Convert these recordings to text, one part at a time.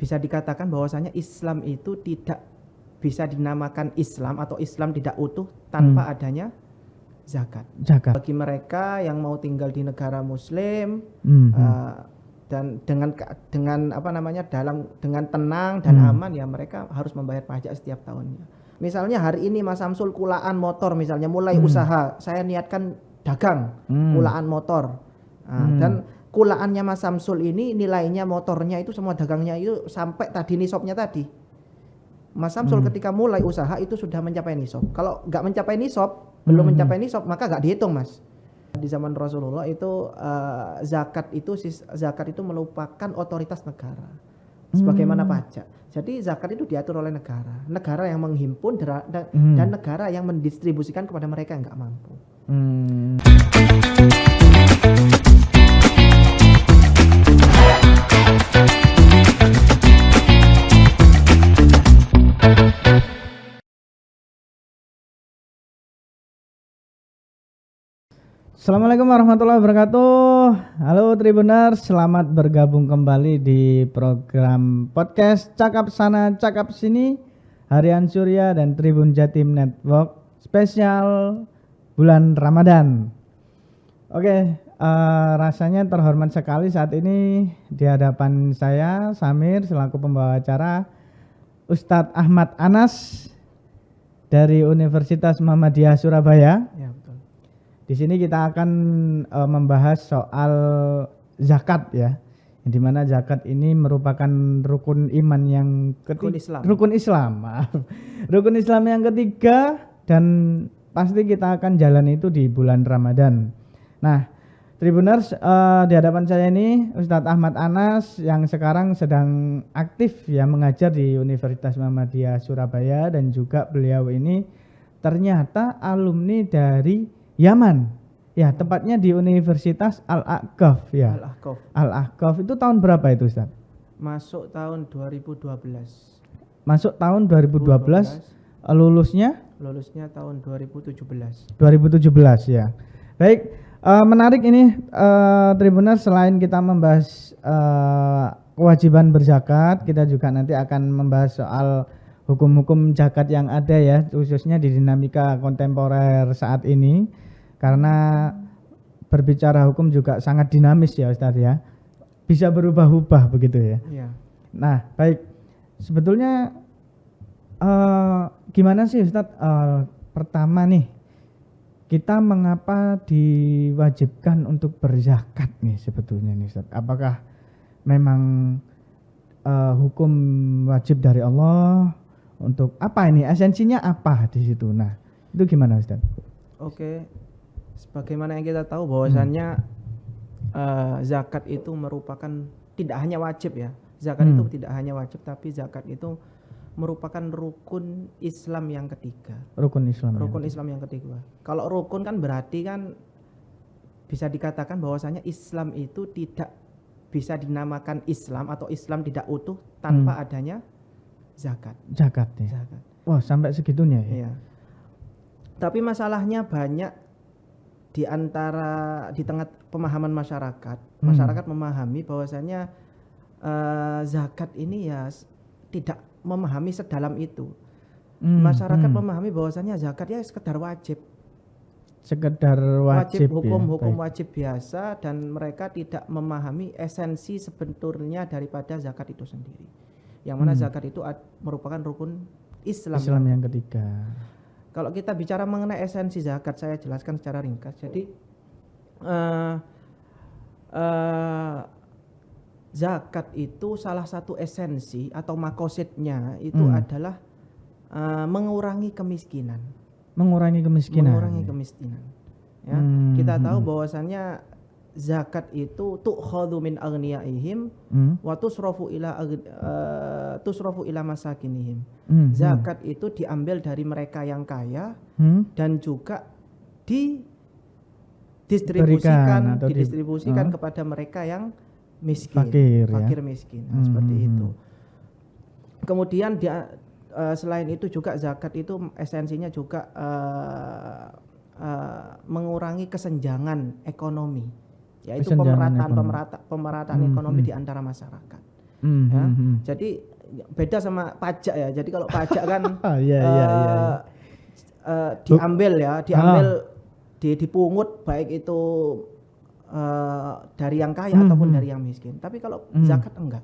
bisa dikatakan bahwasanya Islam itu tidak bisa dinamakan Islam atau Islam tidak utuh tanpa adanya zakat. Bagi mereka yang mau tinggal di negara Muslim dan dengan dengan tenang dan aman, ya mereka harus membayar pajak setiap tahunnya. Misalnya hari ini Mas Samsul kulaan motor, misalnya mulai usaha, saya niatkan dagang kulaan motor, dan kulaannya Mas Samsul ini nilainya motornya itu semua dagangnya itu sampai tadi nisabnya tadi. Mas Samsul ketika mulai usaha itu sudah mencapai nisab. Kalau nggak mencapai nisab, belum mencapai nisab, maka nggak dihitung, Mas. Di zaman Rasulullah itu zakat itu merupakan otoritas negara, sebagaimana pajak. Jadi zakat itu diatur oleh negara yang menghimpun dan negara yang mendistribusikan kepada mereka yang nggak mampu. Assalamualaikum warahmatullahi wabarakatuh. Halo Tribuners, selamat bergabung kembali di program podcast Cakap Sana Cakap Sini Harian Surya dan Tribun Jatim Network spesial bulan Ramadan. Oke, rasanya terhormat sekali saat ini di hadapan saya Samir selaku pembawa acara, Ustadz Ahmad Anas dari Universitas Muhammadiyah Surabaya. Ya, betul. Di sini kita akan membahas soal zakat ya, di mana zakat ini merupakan rukun iman yang rukun Islam yang ketiga, dan pasti kita akan jalan itu di bulan Ramadan. Nah, Tribuners, di hadapan saya ini Ustadz Ahmad Anas yang sekarang sedang aktif ya mengajar di Universitas Muhammadiyah Surabaya, dan juga beliau ini ternyata alumni dari Yaman, ya tepatnya di Universitas Al-Ahqaf ya. Al-Ahqaf itu tahun berapa itu Ustaz? Masuk tahun 2012. Masuk tahun 2012. Lulusnya tahun 2017. 2017 ya. Baik, menarik ini Tribuners, selain kita membahas kewajiban berzakat, kita juga nanti akan membahas soal hukum-hukum zakat yang ada ya, khususnya di dinamika kontemporer saat ini. Karena berbicara hukum juga sangat dinamis ya Ustadz ya, bisa berubah-ubah begitu ya. Iya. Nah baik, sebetulnya gimana sih Ustadz, pertama nih, kita mengapa diwajibkan untuk berzakat nih sebetulnya nih Ustadz? Apakah memang hukum wajib dari Allah? Untuk apa ini, esensinya apa di situ? Nah itu gimana Ustadz? Oke, sebagaimana yang kita tahu bahwasannya zakat itu merupakan tidak hanya wajib ya. Zakat itu tidak hanya wajib, tapi zakat itu merupakan rukun Islam yang ketiga. Rukun Islam yang ketiga. Kalau rukun kan berarti kan bisa dikatakan bahwasannya Islam itu tidak bisa dinamakan Islam atau Islam tidak utuh tanpa adanya zakat. Zakat ya. Wah, sampai segitunya ya. Iya. Tapi masalahnya banyak di tengah pemahaman masyarakat. Masyarakat memahami bahwasanya zakat ini ya tidak memahami sedalam itu. Masyarakat memahami bahwasanya zakat ya sekedar wajib. Hukum wajib biasa, dan mereka tidak memahami esensi sebetulnya daripada zakat itu sendiri. Yang mana zakat itu merupakan rukun Islam yang ketiga. Kalau kita bicara mengenai esensi zakat, saya jelaskan secara ringkas. Jadi zakat itu salah satu esensi atau makosidnya itu adalah mengurangi kemiskinan. Mengurangi kemiskinan. Ya, kita tahu bahwasannya zakat itu tu'khadhu min aghniyaihim wa tusrafu ila masakinihim. Zakat itu diambil dari mereka yang kaya dan juga didistribusikan kepada mereka yang miskin, fakir miskin. Nah, seperti itu. Kemudian selain itu juga zakat itu esensinya juga mengurangi kesenjangan ekonomi, yaitu pemerataan ekonomi di antara masyarakat. Ya. Jadi beda sama pajak ya. Jadi kalau pajak kan diambil dipungut baik itu dari yang kaya ataupun dari yang miskin. Tapi kalau zakat enggak.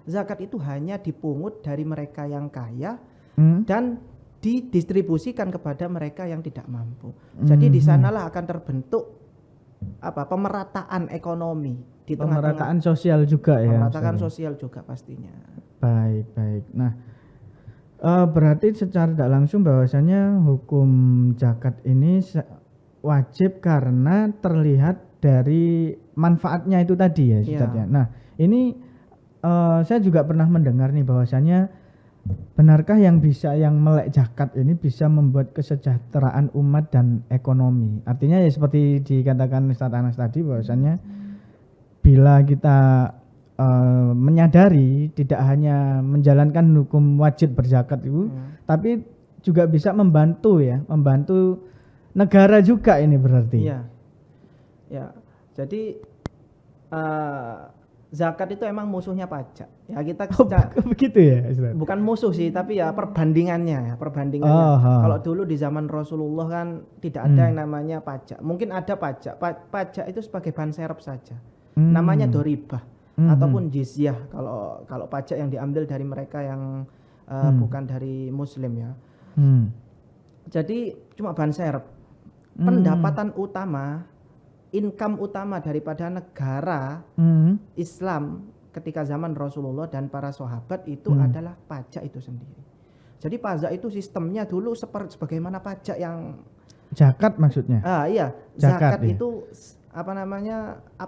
Zakat itu hanya dipungut dari mereka yang kaya dan didistribusikan kepada mereka yang tidak mampu. Jadi di sanalah akan terbentuk pemerataan ekonomi di pemerataan sosial juga ya. Pemerataan sosial juga pastinya. Baik. Nah, berarti secara tidak langsung bahwasanya hukum zakat ini wajib karena terlihat dari manfaatnya itu tadi ya, Ustaz ya. Nah, ini saya juga pernah mendengar nih bahwasanya benarkah yang melek zakat ini bisa membuat kesejahteraan umat dan ekonomi? Artinya ya seperti dikatakan Ustaz Anas tadi bahwasanya bila kita menyadari tidak hanya menjalankan hukum wajib berzakat itu, tapi juga bisa membantu negara juga ini berarti. Ya. Jadi zakat itu emang musuhnya pajak. Ya kita begitu ya, Ustaz? Bukan musuh sih, tapi ya perbandingannya. Kalau dulu di zaman Rasulullah kan tidak ada yang namanya pajak. Mungkin ada pajak. Pajak itu sebagai bahan serep saja. Namanya doribah ataupun jizyah kalau pajak yang diambil dari mereka yang bukan dari muslim ya. Jadi cuma bahan serep. Pendapatan utama, income utama daripada negara Islam ketika zaman Rasulullah dan para sahabat itu adalah pajak itu sendiri. Jadi pajak itu sistemnya dulu sebagaimana pajak yang zakat maksudnya. Iya, zakat ya. Itu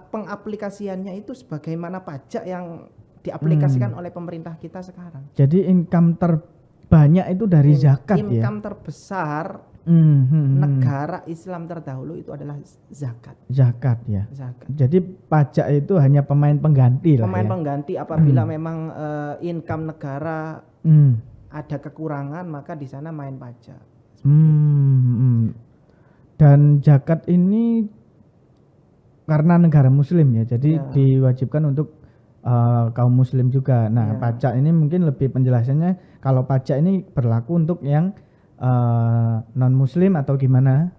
pengaplikasiannya itu sebagaimana pajak yang diaplikasikan oleh pemerintah kita sekarang. Jadi income terbanyak itu dari zakat ya. Income terbesar negara Islam terdahulu itu adalah zakat. Zakat ya. Jadi pajak itu hanya pemain pengganti lah. Pemain pengganti apabila memang income negara ada kekurangan, maka di sana main pajak. Dan zakat ini karena negara muslim ya, jadi diwajibkan untuk kaum muslim juga. Nah, pajak ini mungkin lebih penjelasannya kalau pajak ini berlaku untuk yang non muslim atau gimana?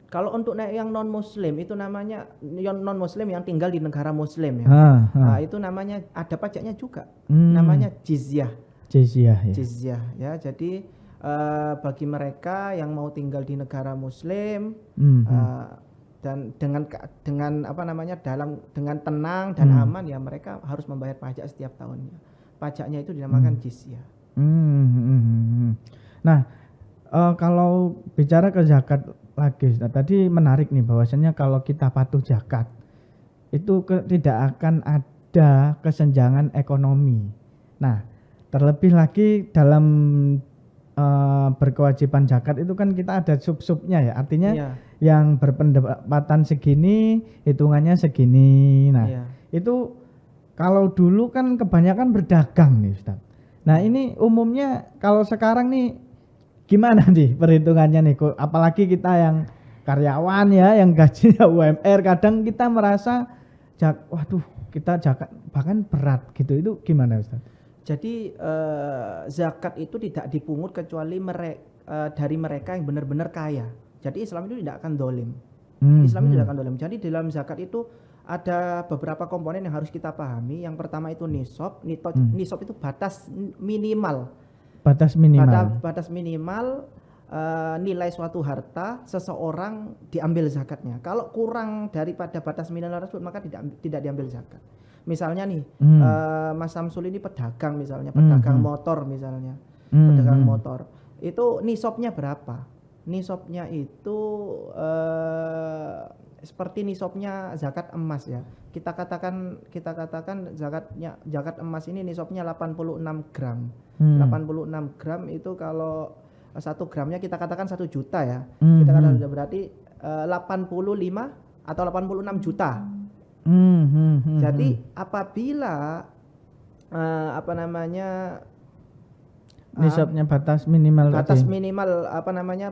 Kalau untuk yang non muslim itu namanya non muslim yang tinggal di negara muslim ya. Nah, itu namanya ada pajaknya juga. Namanya jizyah. Jizyah ya. Jadi bagi mereka yang mau tinggal di negara muslim dan dengan dengan tenang dan aman ya mereka harus membayar pajak setiap tahunnya. Pajaknya itu dinamakan jizyah. Nah, kalau bicara ke zakat lagi, tadi menarik nih bahwasanya kalau kita patuh zakat itu tidak akan ada kesenjangan ekonomi. Nah, terlebih lagi dalam berkewajiban zakat itu kan kita ada sub-subnya ya, artinya yang berpendapatan segini hitungannya segini. Nah, itu kalau dulu kan kebanyakan berdagang nih, Ustaz. Nah, ini umumnya kalau sekarang nih gimana nih perhitungannya nih? Apalagi kita yang karyawan ya, yang gajinya UMR, kadang kita merasa waduh, kita zakat bahkan berat gitu. Itu gimana, Ustaz? Jadi zakat itu tidak dipungut kecuali dari mereka yang benar-benar kaya. Jadi Islam itu tidak akan dolim. Islam itu tidak akan dolim. Jadi dalam zakat itu ada beberapa komponen yang harus kita pahami. Yang pertama itu nisab. Nisab itu batas minimal. Batas minimal nilai suatu harta seseorang diambil zakatnya. Kalau kurang daripada batas minimal tersebut maka tidak diambil zakat. Misalnya nih Mas Samsul ini pedagang misalnya, pedagang motor misalnya, pedagang motor. Itu nisabnya berapa? Nisabnya itu seperti nisabnya zakat emas ya. Kita katakan zakat emas ini nisabnya 86 gram. 86 gram itu kalau 1 gramnya kita katakan 1 juta ya. Kita katakan berarti 85 atau 86 juta. Jadi apabila nisabnya batas minimal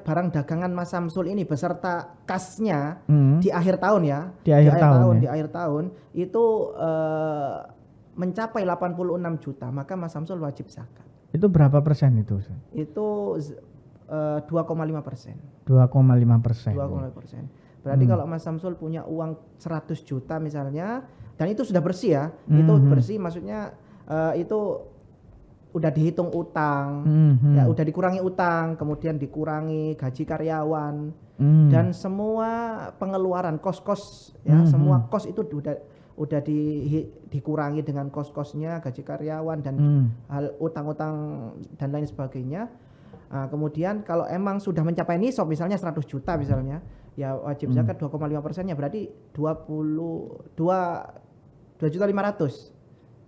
barang dagangan Mas Samsul ini beserta kasnya di akhir tahun ya. Di akhir tahun itu mencapai 86 juta, maka Mas Samsul wajib zakat. Itu berapa persen itu? Itu 2,5%. 2,5%. 2,5%. Berarti kalau Mas Samsul punya uang 100 juta misalnya, dan itu sudah bersih ya, itu bersih maksudnya itu udah dihitung utang, ya udah dikurangi utang, kemudian dikurangi gaji karyawan, dan semua pengeluaran kos-kos ya, semua kos itu udah dikurangi dengan kos-kosnya, gaji karyawan dan hal utang-utang dan lain sebagainya. Kemudian kalau emang sudah mencapai nisab misalnya 100 juta misalnya, ya wajib zakat 2,5%-nya berarti 2.500.000.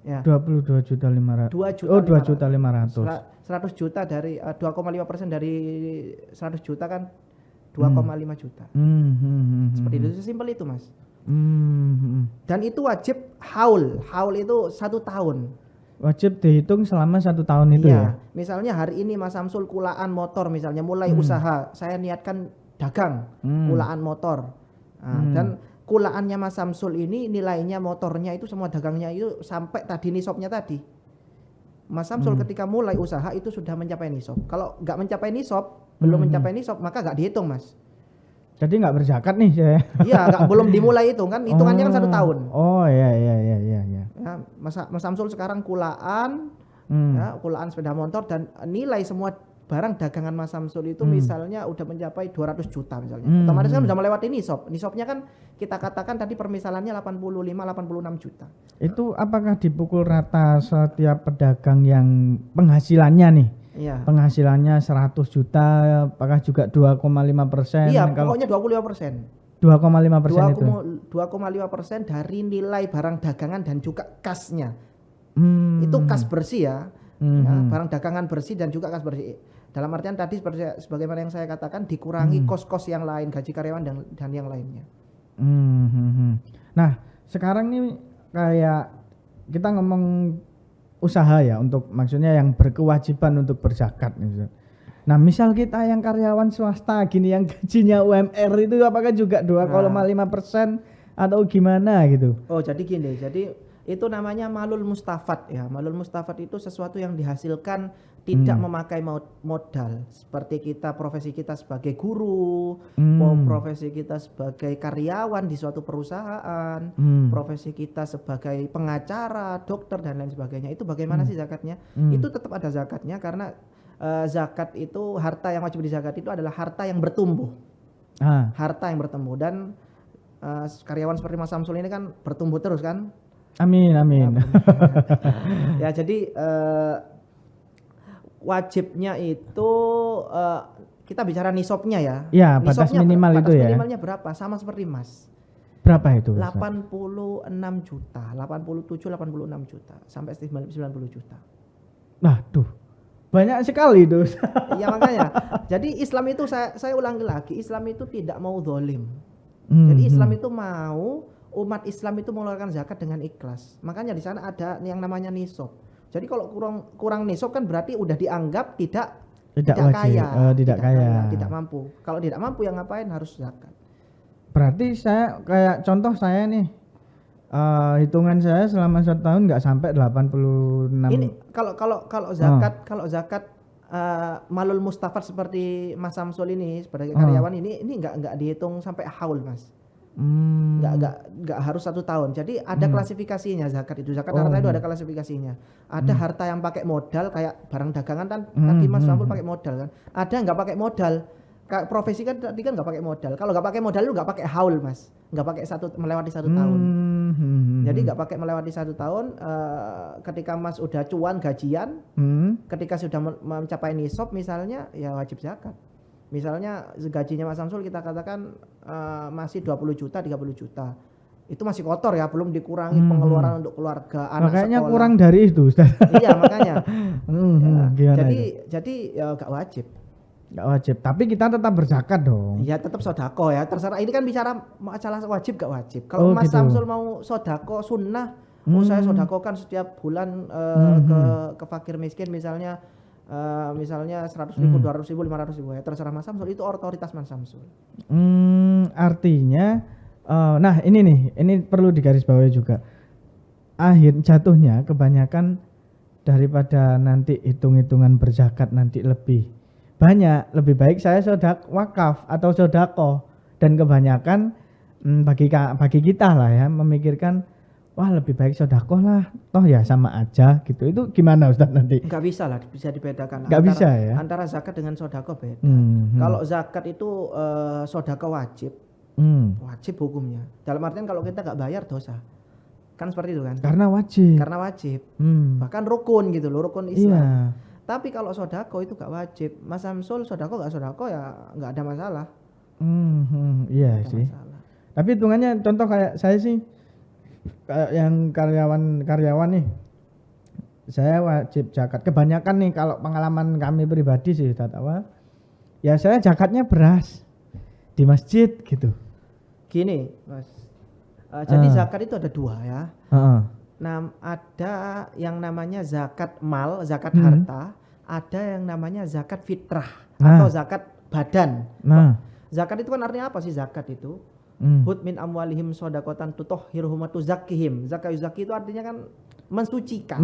Ya. 22.500. Oh, 2.500.000. 100 juta dari 2,5% dari 100 juta kan 2,5 juta. Seperti itu, sesimpel itu Mas. Dan itu wajib haul. Haul itu 1 tahun. Wajib dihitung selama 1 tahun itu ya. Misalnya hari ini Mas Samsul kulaan motor misalnya, mulai usaha, saya niatkan dagang kulaan motor. Dan kulaannya Mas Samsul ini nilainya motornya itu semua dagangnya itu sampai tadi nisabnya tadi. Mas Samsul ketika mulai usaha itu sudah mencapai nisab. Kalau nggak mencapai nisab, belum mencapai nisab, maka nggak dihitung Mas. Jadi nggak berzakat nih saya. Iya, belum dimulai itu kan, hitungannya kan 1 tahun. Oh iya. Ya, Mas Samsul sekarang kulaan, ya, kulaan sepeda motor dan nilai semua barang dagangan Mas Samsul itu misalnya udah mencapai 200 juta misalnya. Otomatis kan udah melewati nisab. Nisabnya kan kita katakan tadi permisalannya 85-86 juta. Itu apakah dipukul rata setiap pedagang yang penghasilannya nih? Iya. Penghasilannya 100 juta, apakah juga 2,5%? Iya, pokoknya 25%. 2,5% itu. 2,5% dari nilai barang dagangan dan juga kasnya. Itu kas bersih ya. Ya, barang dagangan bersih dan juga kas bersih. Dalam artian tadi sebagaimana yang saya katakan dikurangi kos-kos yang lain, gaji karyawan dan yang lainnya. Nah, sekarang nih kayak kita ngomong usaha ya, untuk maksudnya yang berkewajiban untuk berzakat gitu. Nah, misal kita yang karyawan swasta gini yang gajinya UMR itu apakah juga 2,5% atau gimana gitu? Oh, jadi gini. Jadi itu namanya malul mustafad ya. Malul mustafad itu sesuatu yang dihasilkan tidak memakai modal. Seperti profesi kita sebagai guru, profesi kita sebagai karyawan di suatu perusahaan, profesi kita sebagai pengacara, dokter dan lain sebagainya. Itu bagaimana sih zakatnya? Itu tetap ada zakatnya karena zakat itu, harta yang wajib dizakat itu adalah harta yang bertumbuh. Harta yang bertumbuh dan karyawan seperti Mas Samsul ini kan bertumbuh terus kan? Amin. Ya, jadi wajibnya itu kita bicara nisabnya ya. Ya, batas minimal itu ya. Batas minimalnya berapa? Sama seperti Mas. Berapa itu? 86 juta, 87, 86 juta sampai 90 juta. Waduh, banyak sekali itu. Iya makanya. Jadi Islam itu saya ulangi lagi, Islam itu tidak mau zalim. Jadi Islam itu mau umat Islam itu mengeluarkan zakat dengan ikhlas. Makanya di sana ada yang namanya nisab. Jadi kalau kurang nisab kan berarti udah dianggap tidak kaya, tidak mampu. Kalau tidak mampu yang ngapain, harus zakat. Berarti saya kayak contoh saya nih, hitungan saya selama 1 tahun nggak sampai 86. Ini kalau zakat malul mustafad seperti Mas Samsul ini sebagai karyawan ini nggak dihitung sampai haul Mas. Nggak harus 1 tahun. Jadi ada klasifikasinya zakat itu. Zakat harta itu ada klasifikasinya. Ada harta yang pakai modal kayak barang dagangan kan tadi Mas Samsul pakai modal kan. Ada nggak pakai modal. Kayak profesi kan tadi kan nggak pakai modal. Kalau nggak pakai modal lu nggak pakai haul Mas. Nggak pakai melewati 1 tahun. Jadi nggak pakai melewati 1 tahun. Ketika Mas udah cuan gajian, ketika sudah mencapai nisab misalnya, ya wajib zakat. Misalnya gajinya Mas Samsul kita katakan masih 20 juta, 30 juta. Itu masih kotor ya, belum dikurangi pengeluaran untuk keluarga, anak makanya sekolah. Kurang dari itu, Ustaz. Iya, makanya. Jadi ya enggak wajib. Enggak wajib, tapi kita tetap berzakat dong. Iya, tetap sedekah ya. Terserah, ini kan bicara masalah wajib enggak wajib. Kalau Mas gitu. Samsul mau sedekah sunnah, saya sedekahkan setiap bulan ke fakir miskin misalnya 100.000, 200.000, 500.000 ya, terserah Mas Samsul, itu otoritas Mas Samsul. Artinya nah ini perlu digarisbawahi juga. akhir jatuhnya kebanyakan daripada nanti hitung-hitungan berzakat nanti lebih banyak, lebih baik saya wakaf atau sodako. Dan kebanyakan bagi kita lah ya memikirkan wah lebih baik sodako lah, toh ya sama aja gitu. Itu gimana Ustaz nanti? Nggak bisa lah, bisa dibedakan. Nggak bisa ya? Antara zakat dengan sodako beda. Kalau zakat itu sodako wajib, wajib hukumnya. Dalam artian kalau kita nggak bayar dosa. Kan seperti itu kan? Karena wajib. Bahkan rukun gitu loh, rukun Islam. Iya. Tapi kalau sodako itu gak wajib. Mas Samsul sodako gak sodako ya gak ada masalah. Iya sih. Masalah. Tapi hitungannya contoh kayak saya sih, kayak yang karyawan nih, saya wajib zakat. Kebanyakan nih kalau pengalaman kami pribadi sih Ustaz awal, ya saya zakatnya beras di masjid gitu. Gini Mas. Jadi zakat itu ada dua ya. Nah, ada yang namanya zakat mal, zakat harta, ada yang namanya zakat fitrah atau zakat badan. Zakat itu kan artinya apa sih zakat itu? Hud min amwalihim sodakotan tutahhiruhum wa tuzakkihim. Zakat itu artinya kan mensucikan.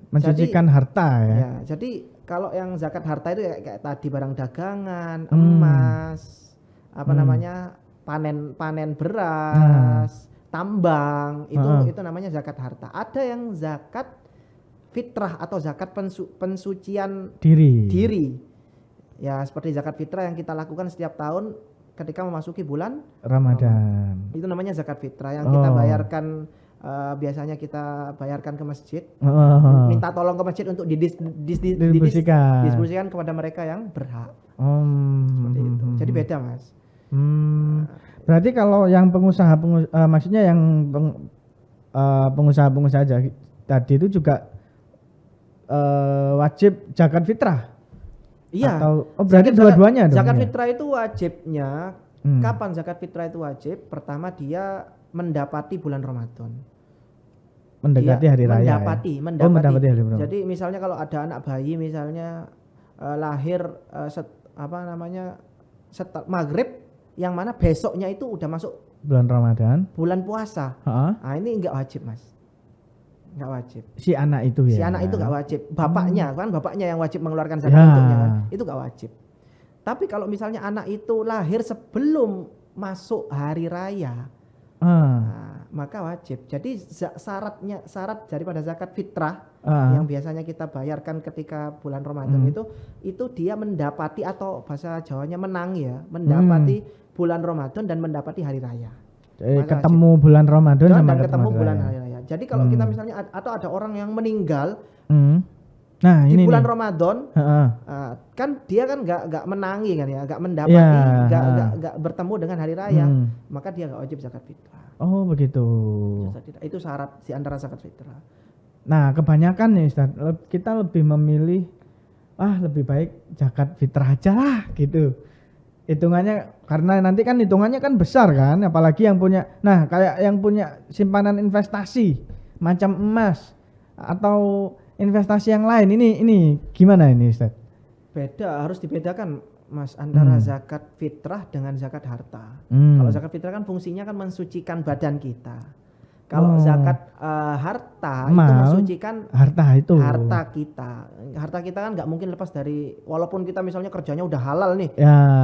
Mensucikan harta ya. Ya. Jadi kalau yang zakat harta itu kayak tadi barang dagangan, emas, panen beras, tambang, itu namanya zakat harta. Ada yang zakat fitrah atau zakat pensucian diri. Ya, seperti zakat fitrah yang kita lakukan setiap tahun ketika memasuki bulan Ramadan. Itu namanya zakat fitrah yang kita bayarkan, biasanya kita bayarkan ke masjid. Minta tolong ke masjid untuk didistribusikan kepada mereka yang berhak. Seperti itu. Jadi beda, Mas. Berarti kalau yang maksudnya yang pengusaha aja tadi itu juga wajib zakat fitrah. Iya. Berarti dua-duanya dong. Zakat fitrah itu wajibnya kapan zakat fitrah itu wajib? Pertama dia mendapati bulan Ramadan. Mendekati hari raya. Mendapati hari raya. Jadi misalnya kalau ada anak bayi misalnya lahir maghrib, yang mana besoknya itu udah masuk bulan Ramadan, bulan puasa. Nah ini enggak wajib Mas, enggak wajib. Si anak itu ya? Si anak itu enggak wajib, bapaknya yang wajib mengeluarkan zakat untuknya kan, itu enggak wajib. Tapi kalau misalnya anak itu lahir sebelum masuk hari raya, maka wajib. Jadi syarat daripada zakat fitrah yang biasanya kita bayarkan ketika bulan Ramadan itu dia mendapati, atau bahasa Jawanya mendapati bulan Ramadan dan mendapati hari raya. Jadi ketemu bulan Ramadan dan ketemu bulan hari raya. Jadi kalau kita misalnya atau ada orang yang meninggal di bulan Ramadan, kan dia kan nggak menangi kan ya, nggak mendapati, nggak bertemu dengan hari raya, maka dia nggak wajib zakat fitrah. Oh begitu. Itu syarat di antara zakat fitrah. Nah kebanyakan nih Ustaz, kita lebih memilih lebih baik zakat fitrah aja lah gitu. Hitungannya karena nanti kan hitungannya kan besar kan, apalagi yang punya, nah kayak yang punya simpanan investasi macam emas atau investasi yang lain, ini gimana ini Ustaz? Beda, harus dibedakan Mas antara zakat fitrah dengan zakat harta. Kalau zakat fitrah kan fungsinya kan mensucikan badan kita. Kalau zakat harta itu mensucikan harta kita. Harta kita kan nggak mungkin lepas dari, walaupun kita misalnya kerjanya udah halal nih,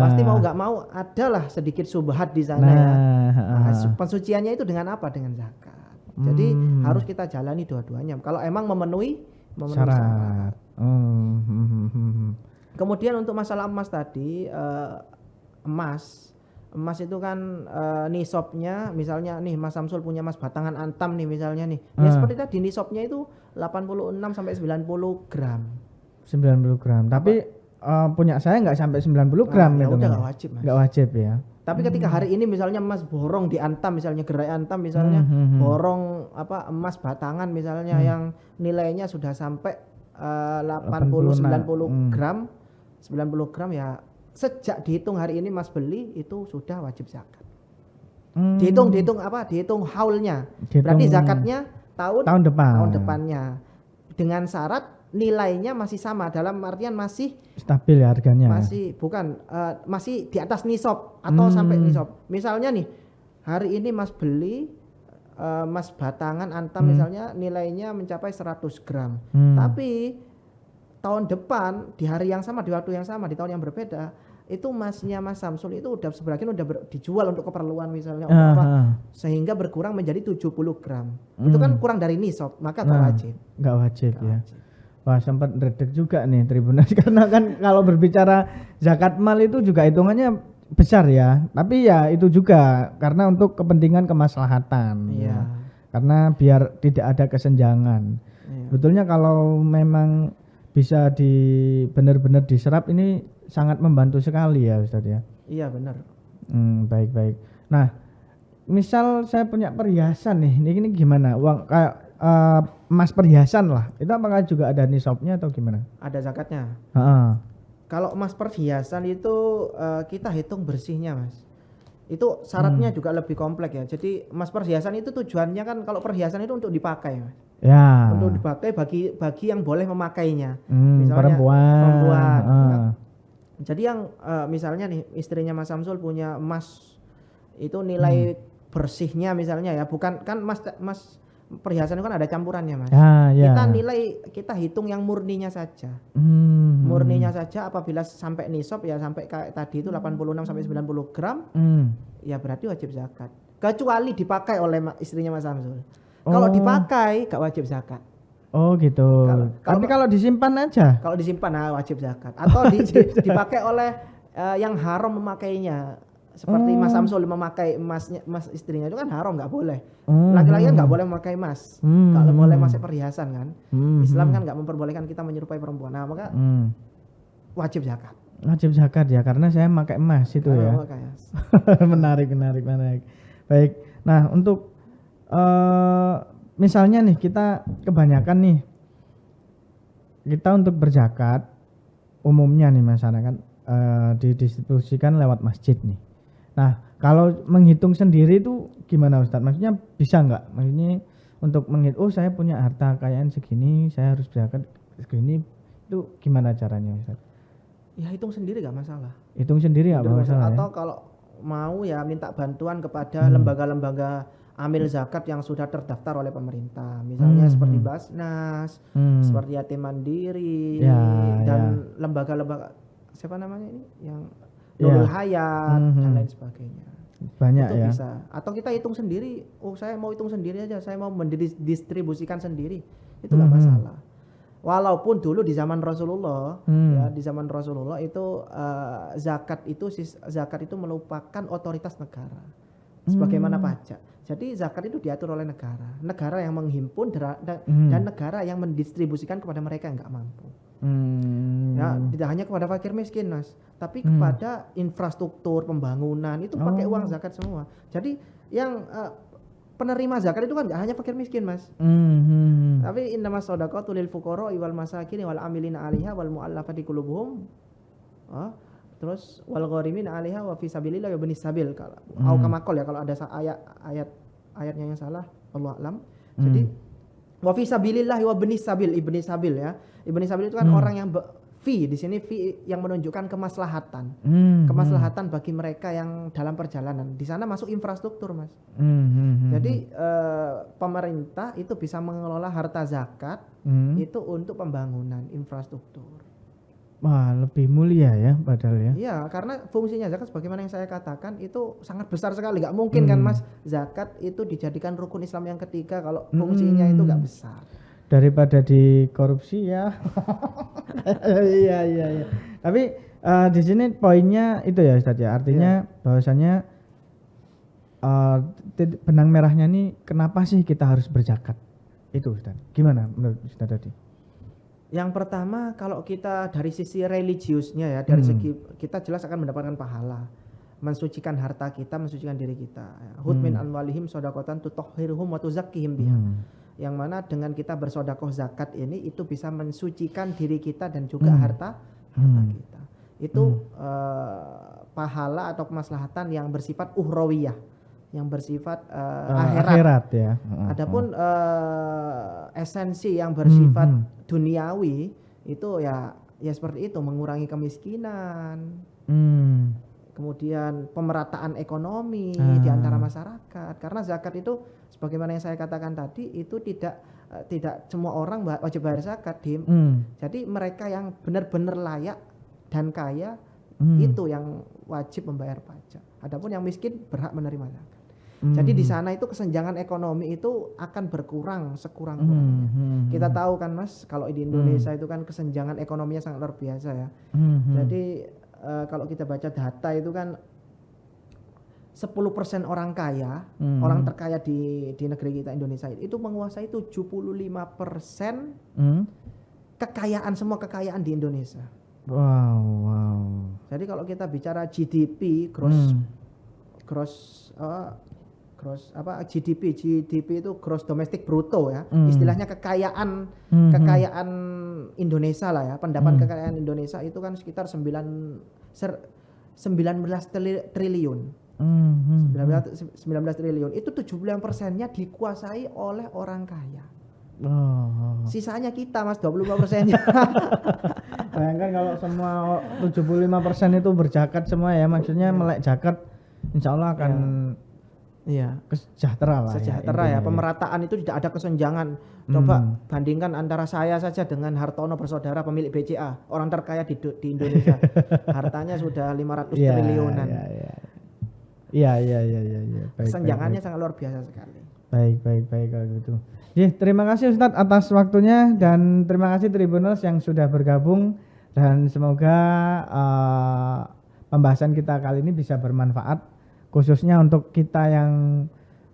pasti mau nggak mau adalah sedikit subhat di sana ya. Pensuciannya itu dengan apa? Dengan zakat. Jadi harus kita jalani dua-duanya. Kalau emang memenuhi syarat. Kemudian untuk masalah emas tadi, emas itu kan nisabnya, misalnya nih Mas Samsul punya emas batangan antam nih misalnya nih. Ya seperti tadi nisabnya itu 86 sampai 90 gram. 90 gram. Tapi punya saya nggak sampai 90 gram ya udah nggak wajib Mas. Nggak wajib ya. Tapi ketika hari ini misalnya emas borong di antam, misalnya gerai antam misalnya borong emas batangan misalnya yang nilainya sudah sampai 80 90 gram, 90 gram ya, sejak dihitung hari ini Mas beli itu sudah wajib zakat. Dihitung haulnya. Berarti zakatnya tahun depannya. Dengan syarat nilainya masih sama, dalam artian masih stabil ya harganya. Masih di atas nisab atau sampai nisab. Misalnya nih, hari ini Mas beli emas batangan antam misalnya nilainya mencapai 100 gram. Tapi tahun depan di hari yang sama, di waktu yang sama, di tahun yang berbeda, itu emasnya Mas Samsul itu udah sebagian udah dijual untuk keperluan misalnya sehingga berkurang menjadi 70 gram. Itu kan kurang dari nisab, maka nggak wajib. Nggak wajib ya. Wah, sempat redek juga nih Tribuners karena kan kalau berbicara zakat mal itu juga hitungannya besar ya. Tapi ya itu juga karena untuk kepentingan kemaslahatan. Iya. Karena biar tidak ada kesenjangan. Iya. Betulnya kalau memang bisa benar-benar diserap ini sangat membantu sekali ya Ustadz ya. Iya benar. Baik. Nah, misal saya punya perhiasan nih, ini gimana? Uang kayak emas perhiasan lah, itu apakah juga ada nisabnya atau gimana? Ada zakatnya. Kalau emas perhiasan itu kita hitung bersihnya Mas. Itu syaratnya juga lebih kompleks ya. Jadi emas perhiasan itu tujuannya kan kalau perhiasan itu untuk dipakai Mas. Ya. Untuk dipakai bagi yang boleh memakainya. Misalnya perempuan. Jadi yang misalnya nih istrinya Mas Samsul punya emas itu nilai bersihnya misalnya ya, bukan kan emas perhiasan itu kan ada campurannya Mas. Kita hitung yang murninya saja. Murninya saja apabila sampai nisab ya sampai kayak tadi itu 86 sampai 90 gram. Ya berarti wajib zakat. Kecuali dipakai oleh istrinya Mas Samsul. Kalau dipakai gak wajib zakat. Oh gitu. Tapi kalau disimpan aja? Kalau disimpan wajib zakat. Atau dipakai oleh yang haram memakainya. Seperti Mas Samsul memakai emas istrinya itu kan haram, nggak boleh. Laki-laki kan nggak boleh memakai emas, nggak boleh masuk perhiasan kan. Islam kan nggak memperbolehkan kita menyerupai perempuan. Nah maka wajib zakat. Wajib zakat ya karena saya memakai emas itu ya. menarik. Baik. Nah untuk misalnya nih kita kebanyakan nih kita untuk berzakat umumnya nih masyarakat didistribusikan lewat masjid nih. Nah kalau menghitung sendiri itu gimana Ustadz? Maksudnya bisa nggak? Maksudnya untuk menghitung saya punya harta kekayaan segini saya harus berzakat segini, itu gimana caranya Ustadz? Ya hitung sendiri nggak masalah. Hitung sendiri nggak masalah. Atau kalau mau ya minta bantuan kepada lembaga-lembaga amil zakat yang sudah terdaftar oleh pemerintah, misalnya seperti Basnas, seperti Yatim Mandiri, dan lembaga-lembaga siapa namanya ini yang Nurul Hayat dan lain sebagainya. Banyak itu ya. Bisa. Atau kita hitung sendiri. Saya mau hitung sendiri aja. Saya mau mendistribusikan sendiri. Itu nggak masalah. Walaupun dulu di zaman Rasulullah, ya di zaman Rasulullah itu zakat itu merupakan otoritas negara, sebagaimana pajak. Jadi zakat itu diatur oleh negara yang menghimpun dan negara yang mendistribusikan kepada mereka yang nggak mampu. Ya, tidak hanya kepada fakir miskin Mas, tapi kepada infrastruktur pembangunan itu pakai uang zakat semua. Jadi yang penerima zakat itu kan tidak hanya fakir miskin Mas. Tapi innamas shadaqatu lil fuqara wal masakin wal amilina 'alaiha wal mu'allafati qulubuhum. Terus wal gharimin 'alaiha wa fi sabilillah wa ibnis sabil kalau kamakol ya kalau ada ayatnya yang salah Allah alam. Jadi wa fi sabilillah wa ibnis sabil ya. Ibnis sabil itu kan orang yang di sini yang menunjukkan kemaslahatan. Kemaslahatan bagi mereka yang dalam perjalanan. Di sana masuk infrastruktur Mas. Jadi pemerintah itu bisa mengelola harta zakat itu untuk pembangunan infrastruktur. Wah, lebih mulia ya padahal ya. Iya, karena fungsinya zakat sebagaimana yang saya katakan itu sangat besar sekali. Gak mungkin kan Mas zakat itu dijadikan rukun Islam yang ketiga kalau fungsinya itu gak besar. Daripada dikorupsi ya. Iya. Tapi di sini poinnya itu ya Ustadz ya. Artinya bahwasanya benang merahnya nih kenapa sih kita harus berzakat? Itu Ustadz. Gimana menurut Ustadz tadi? Yang pertama kalau kita dari sisi religiusnya ya, dari segi kita jelas akan mendapatkan pahala. Mensucikan harta kita, mensucikan diri kita. Hud min anwalihim shadaqatan tutahhiruhum wa tuzakkihim biha. Yang mana dengan kita bersedekah zakat ini itu bisa mensucikan diri kita dan juga harta kita. Itu pahala atau kemaslahatan yang bersifat ukhrawiyah, yang bersifat akhirat ya. Adapun esensi yang bersifat duniawi itu ya seperti itu, mengurangi kemiskinan. kemudian pemerataan ekonomi di antara masyarakat. Karena zakat itu sebagaimana yang saya katakan tadi itu tidak semua orang wajib bayar zakat, Dim. Jadi mereka yang benar-benar layak dan kaya itu yang wajib membayar pajak. Adapun yang miskin berhak menerima zakat. Jadi di sana itu kesenjangan ekonomi itu akan berkurang sekurang-kurangnya. Kita tahu kan Mas, kalau di Indonesia itu kan kesenjangan ekonominya sangat luar biasa ya. Jadi kalau kita baca data itu kan 10% orang kaya, orang terkaya di negeri kita Indonesia itu menguasai 75% kekayaan, semua kekayaan di Indonesia. Wow. Jadi kalau kita bicara GDP, GDP itu gross domestic bruto ya. Istilahnya kekayaan Indonesia lah ya. Pendapat kekayaan Indonesia itu kan sekitar 19 triliun. 19 triliun. Itu 75%-nya dikuasai oleh orang kaya. Sisanya kita Mas 25%-nya. Bayangkan kalau semua 75% itu berzakat semua ya, maksudnya melek zakat insya Allah akan sejahtera lah. Sejahtera ya. Pemerataan itu tidak ada kesenjangan. Coba bandingkan antara saya saja dengan Hartono bersaudara pemilik BCA, orang terkaya di Indonesia. Hartanya sudah 500 triliunan. Iya. Kesenjangannya sangat luar biasa sekali. Baik kalau gitu. Terima kasih Ustadz atas waktunya dan terima kasih Tribuners yang sudah bergabung dan semoga pembahasan kita kali ini bisa bermanfaat khususnya untuk kita yang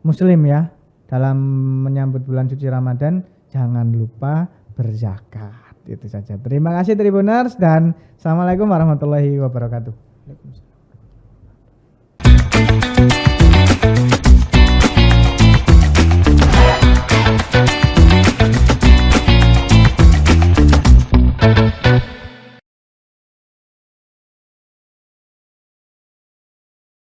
muslim ya. Dalam menyambut bulan suci Ramadan jangan lupa berzakat. Itu saja. Terima kasih Tribuners dan Assalamualaikum warahmatullahi wabarakatuh. Waalaikumsalam.